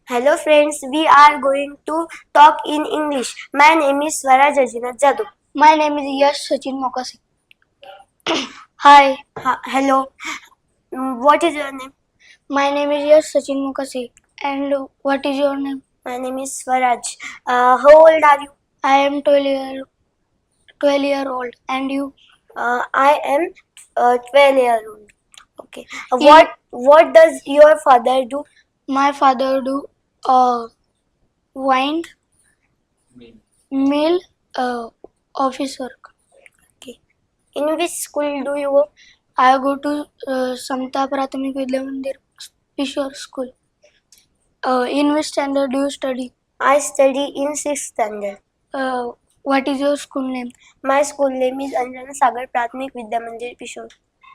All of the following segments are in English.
Hello friends, we are going to talk in English. My name is Swaraj Ajinath Jadoo. My name is Yash Sachin Mokasi. Hi. Hello. What is your name? My name is Yash Sachin Mokasi. And what is your name? My name is Swaraj. How old are you? I am 12 year old. And you? I am 12 years old. Okay. What does your father do? My father do wine mill officer. Okay. In which school do you work? I go to Samta Prathamik Vidya Mandir Pishwar school. In which standard do you study? I study in 6th standard. What is your school name? My school name is Anjana Sagar Prathamik Vidya Mandir Pishwar.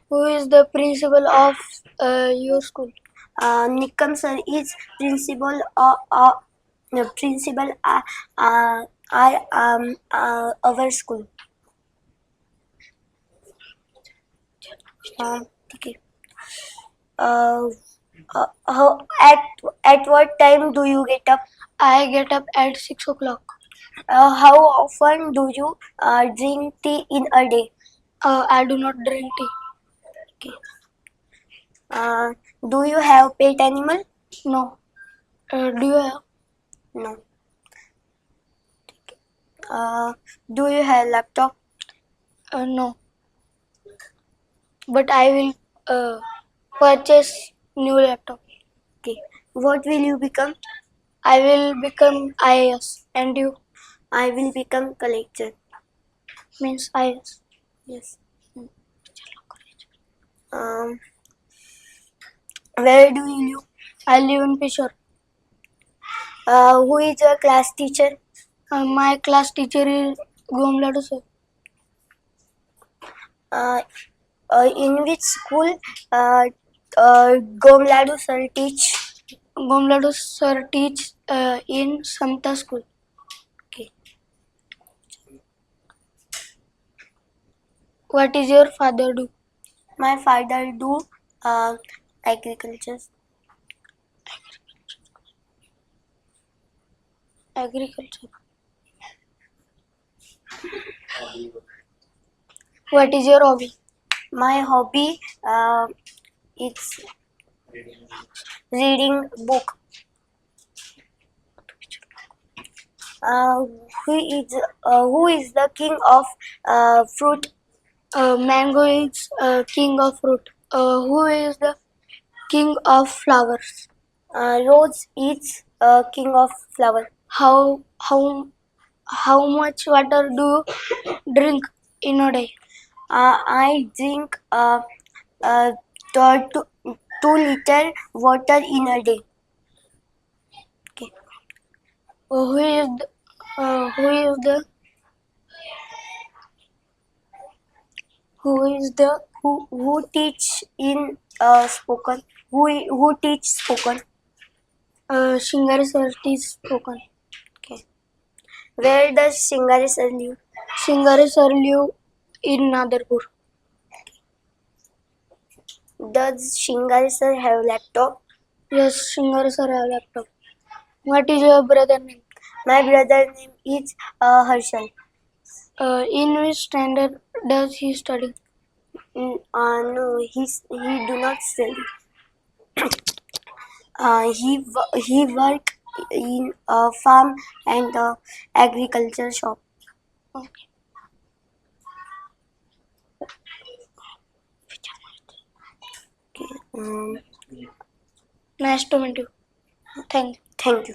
Who is the principal of your school? Nikam sir is principal principal our school. Okay. At what time do you get up? I get up at 6 o'clock. How often do you drink tea in a day? I do not drink tea. Okay. Do you have pet animal? No. Do you have? No. Do you have laptop? No. But I will purchase new laptop. Okay. What will you become? I will become IAS. And you? I will become collector. Means IAS. Yes. Where do you live? I live in Peshawar. Who is your class teacher? My class teacher is Gomladu sir. In which school Gomladu sir teach? Gomladu sir teach in Samta school. Okay. What is your father do? My father do agriculture. Agriculture. What is your hobby? My hobby is reading book. Who is the king of fruit? Mango is king of fruit. Who is the king of flowers? Rose is king of flower. How much water do you drink in a day? I drink 2 liter water in a day. Okay. Who is the, Who teach in spoken? Who teach spoken? Shingari sir teach spoken. Okay. Where does Shingari sir live? Shingari sir live in Nadarpur. Does Shingari sir have laptop? Yes, Shingari sir have laptop. What is your brother name? My brother name is Harshal. In which standard does he study? No, he do not study. He work in a farm and agriculture shop. Okay. Okay. Nice to meet you. Thank you. Thank you.